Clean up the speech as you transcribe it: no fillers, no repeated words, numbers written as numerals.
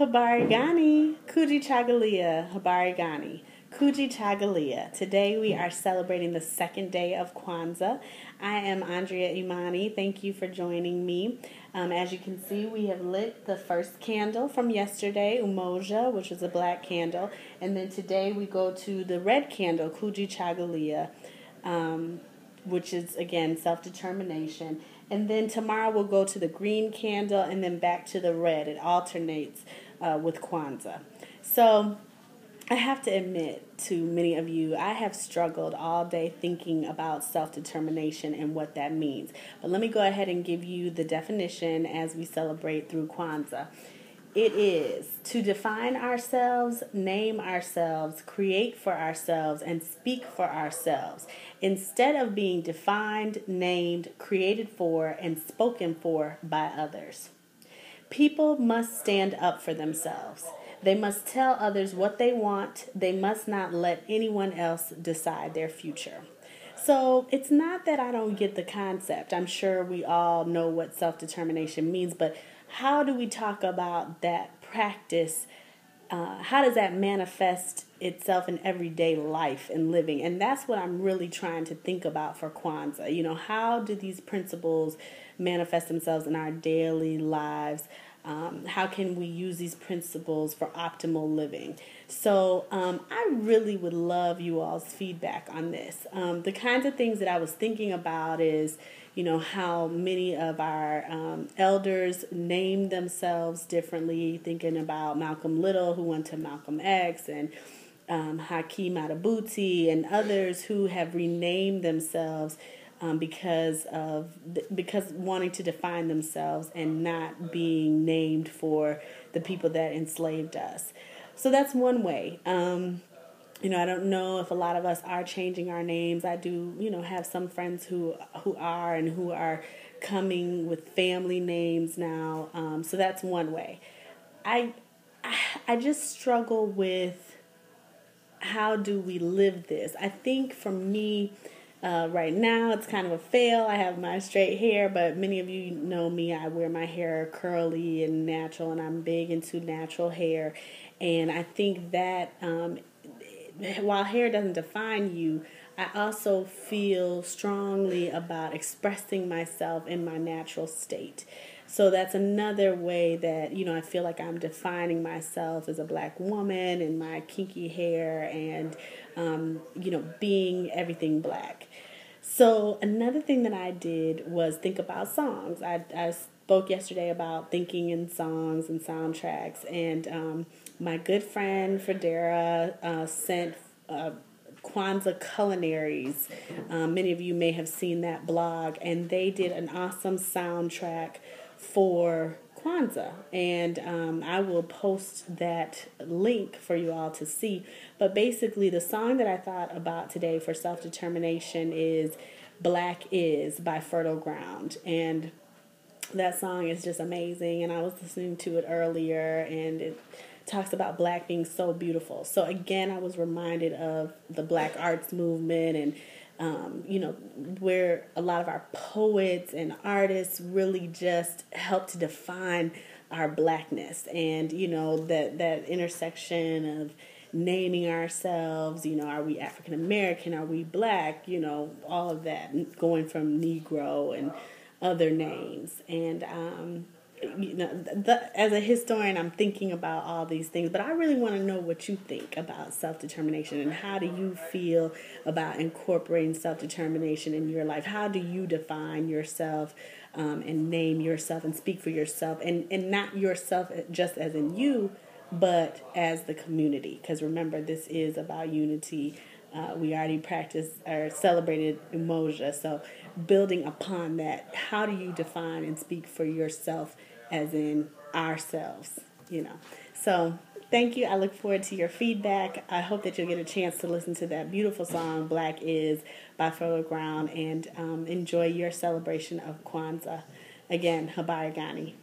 Habari gani, Kujichagulia, Habari gani, Kujichagulia. Today we are celebrating the second day of Kwanzaa. I am Andrea Imani. Thank you for joining me. As you can see, we have lit the first candle from yesterday, Umoja, which was a black candle. And then today we go to the red candle, Kujichagulia, which is, again, self-determination. And then tomorrow we'll go to the green candle and then back to the red. It alternates with Kwanzaa. So I have to admit to many of you, I have struggled all day thinking about self-determination and what that means. But let me go ahead and give you the definition as we celebrate through Kwanzaa. It is to define ourselves, name ourselves, create for ourselves, and speak for ourselves, instead of being defined, named, created for, and spoken for by others. People must stand up for themselves. They must tell others what they want. They must not let anyone else decide their future. So it's not that I don't get the concept. I'm sure we all know what self-determination means, but how do we talk about that practice? How does that manifest itself in everyday life and living? And that's what I'm really trying to think about for Kwanzaa. You know, how do these principles manifest themselves in our daily lives? How can we use these principles for optimal living? So I really would love you all's feedback on this. The kinds of things that I was thinking about is, you know, how many of our elders named themselves differently, thinking about Malcolm Little, who went to Malcolm X, and Hakeem Adabuti, and others who have renamed themselves because wanting to define themselves and not being named for the people that enslaved us. So that's one way. You know, I don't know if a lot of us are changing our names. I do, you know, have some friends who are and who are coming with family names now. So that's one way. I just struggle with how do we live this. I think for me, right now it's kind of a fail. I have my straight hair, but many of you know me. I wear my hair curly and natural, and I'm big into natural hair. And I think that while hair doesn't define you, I also feel strongly about expressing myself in my natural state. So that's another way that, you know, I feel like I'm defining myself as a black woman in my kinky hair and, you know, being everything black. So another thing that I did was think about songs. I spoke yesterday about thinking in songs and soundtracks, and my good friend Andrea sent Kwanzaa culinaries. Many of you may have seen that blog, and they did an awesome soundtrack for Kwanzaa, and I will post that link for you all to see. But basically, the song that I thought about today for self-determination is Black Is by Fertile Ground, and that song is just amazing, and I was listening to it earlier, and it talks about black being so beautiful. So again, I was reminded of the black arts movement and you know, where a lot of our poets and artists really just help to define our blackness, and you know, that intersection of naming ourselves, you know, are we African American, are we black, you know, all of that, going from Negro and other names. And you know, as a historian, I'm thinking about all these things, but I really want to know what you think about self-determination, and how do you feel about incorporating self-determination in your life? How do you define yourself and name yourself and speak for yourself, and not yourself just as in you, but as the community? Because remember, this is about unity. We already practiced or celebrated Umoja, so building upon that, how do you define and speak for yourself as in ourselves, you know? So thank you. I look forward to your feedback. I hope that you'll get a chance to listen to that beautiful song, Black Is by Fertile Ground, and enjoy your celebration of Kwanzaa. Again, Habari gani.